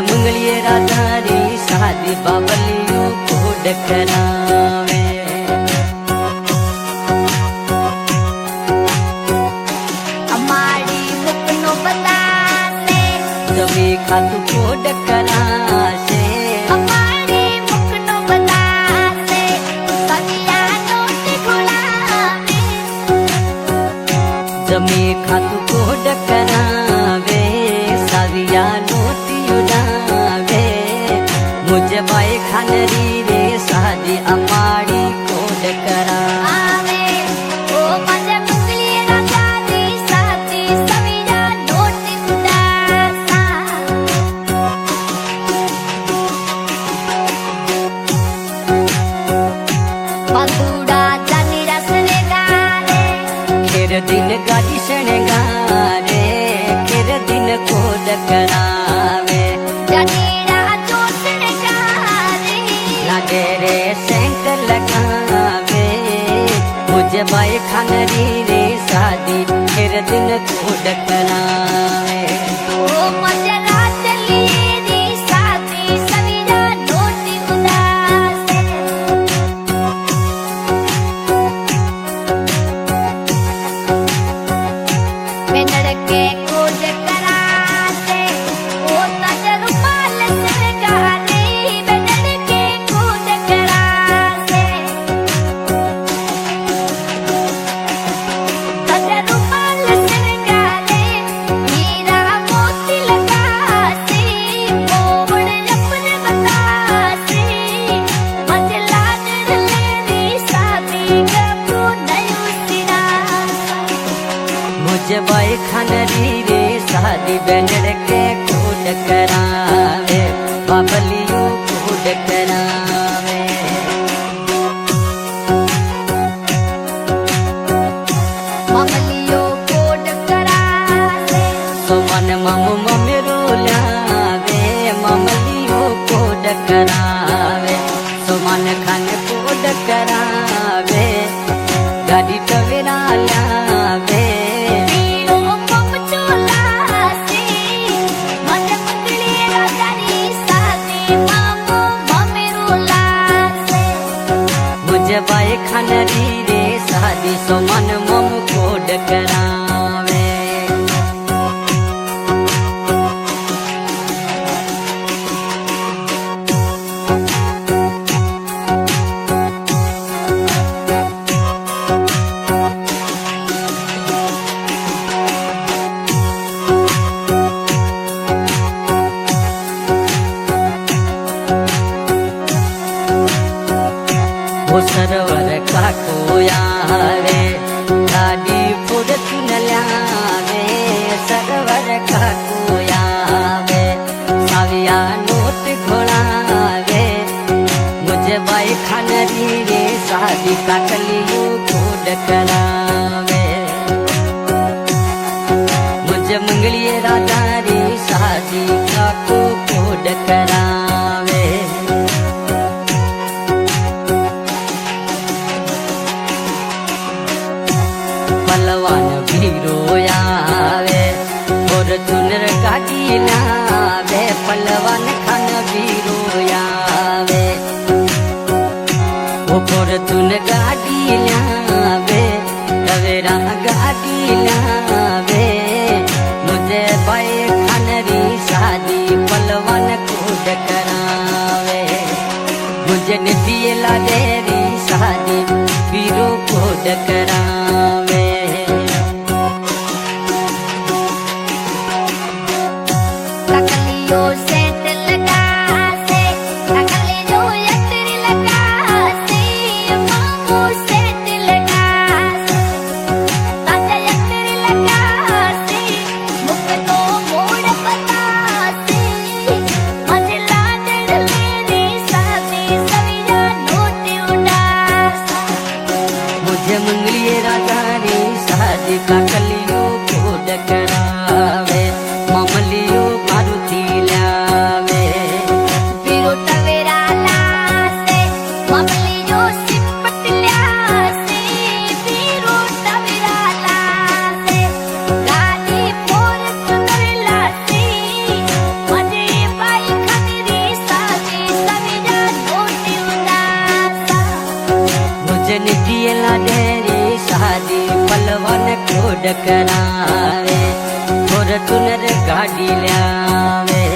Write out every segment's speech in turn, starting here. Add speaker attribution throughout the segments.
Speaker 1: मंगलिए राधा री शादी बाबलियों कोड करावे।
Speaker 2: हमारी मुकनो बतासे
Speaker 1: जमी खातू कोड करासे।
Speaker 2: हमारी मुकनो बतासे सदिया नोट खुलावे।
Speaker 1: जमी खातू कोड करावे सदिया नोटी उड़ावे। मुझे बाई खानरी रे शादी अमाड़ी कोड करावे।
Speaker 2: ओ मजे मंगली राजा दी शादी सविया नोट उदासा। बंदूड़ा जानी रसने गारे
Speaker 1: खेर दिन गाड़ी शणगारे। खेर दिन कोड करावे।
Speaker 2: जनीरा जोतन गारे
Speaker 1: लागे रे सेंक लगावे। मुझे बाई खानरी रे शादी खेर दिन कोड करावे।
Speaker 2: ओ मजे रात लिए दी शादी सविया नोट उदासे। बेनड़ के कोड करासे ओ तजरुमाल सरगारे। बेनड़ के कोड करासे तजरुमाल सरगारे। हीरा मोती लगासे मोड़ अपन बतासे। मजला डरले शादी गपू नयू सिरासा।
Speaker 1: मुझे बाई खानरी रे शादी बेनड़ के कोड करावे। बाबलियों कोड करावे।
Speaker 2: ममलियो कोड करासे
Speaker 1: सोमन ममु ममेरो लावे। ममलियों कोड करावे। सोमन खान कोड करावे। गाड़ी टवेरा लावे।
Speaker 2: पीरो मम चोलासे। मजे मंगली राजा री शादी मामो ममेरो लासे।
Speaker 1: मुझे बाई खानरी रे शादी सोमन मम कोड करावे। वो सरवर का कोयावे। गाड़ी फुड़ चुन लावे। सरवर का कोयावे। साविया नोट घोड़ावे। मुझे बाई खानरी रे शादी काकलियों कोड करावे। मुझे मंगलिए राजा री शादी काको कोड करावे। पलवान भी रोयावे और चुनर गाड़ी लावे। पलवान खान भी रोयावे और चुन गाड़ी लावे। टवेरा गाड़ी लावे। मुझे बाई खानरी शादी पलवान कोड करावे। मुझे निधिए लादे री शादी पीरो कोड करावे।
Speaker 2: तकलियो सेट लगासे तकलियो यत्र लगासे। मामो सेट लगासे ताजा यत्र लगासे। मुकनो मोड़ बतासे मजला डरले शादी सविया नोट उडासा।
Speaker 1: मुझे मंगलिए निधिय लाडेरी शादी पलवन खोड करावे फॉर्च्यूनर गाड़ी लावे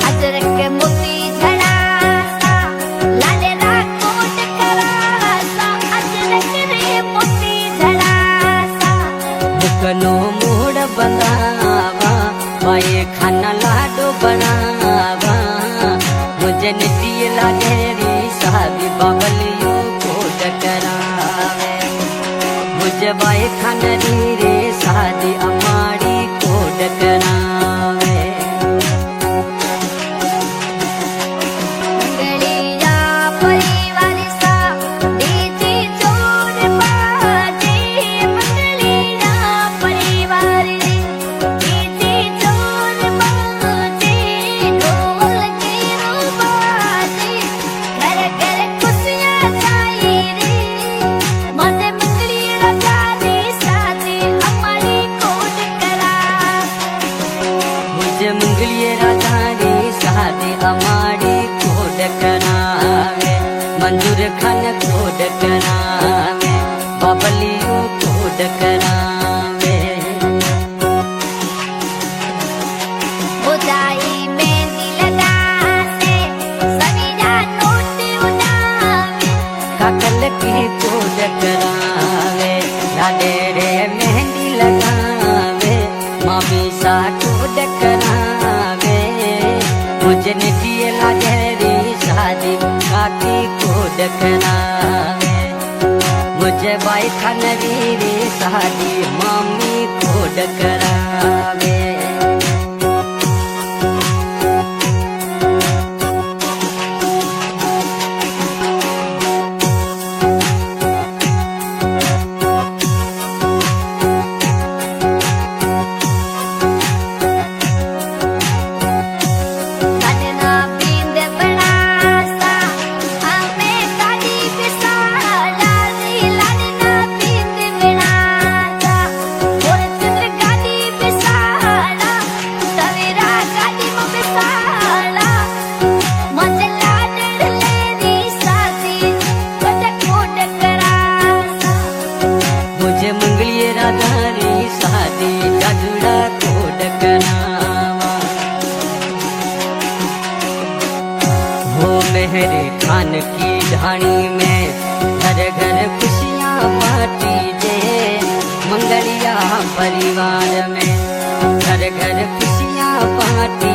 Speaker 2: अजरक मोती झड़ासा लाडेरा कोट करासा अजरक रे मोती झड़ासा
Speaker 1: मुकनो मूड बनावा बाए खाना लाडो बनावा मुझे निधिय लाडेरी शादी बबलियों खोड करावे मुझे बाए खानरी रे शादी अमाड़ी खोड करावे
Speaker 2: मंगलिया परिवार सा दीदी जोर बाजे मंगलिया परिवार रे दीदी जोर बाजे ढोल के बाजे घर घर खुशियां छाई रे मजे मंगलिया जाने साजे हमारी कोट करा
Speaker 1: मुझे मंगलिये राधारी शादी अमाड़ी खोड करावे मंजूर खान खोड करावे बबलियों खोड करावे
Speaker 2: बुदाई मेहंदी लगा से समीरा नोट उड़ावे
Speaker 1: काकल की खोड करावे लाडे रे मेहंदी लगावे मामी सा खोड करावे मुझे निधिय लाडेरी शादी काकी खोड करावे मुझे बाई खानरी रे शादी मामी खोड करावे
Speaker 2: कन्ना बिंद बनासा हमें गाड़ी पिसा लाली लाडना बिंद बनासा और चंद्र गाड़ी पिसाला सवेरा गाड़ी में पिसाला मजे लाडड़ लेरी साथी कोट करासा
Speaker 1: मुझे मंगलिये राधारी शादी जाजुड़ा खोड करावा हो मेहर खान की ढाणी में घर घर खुशियाँ बाटी जे मंगलिया परिवार में घर घर खुशियाँ बाटी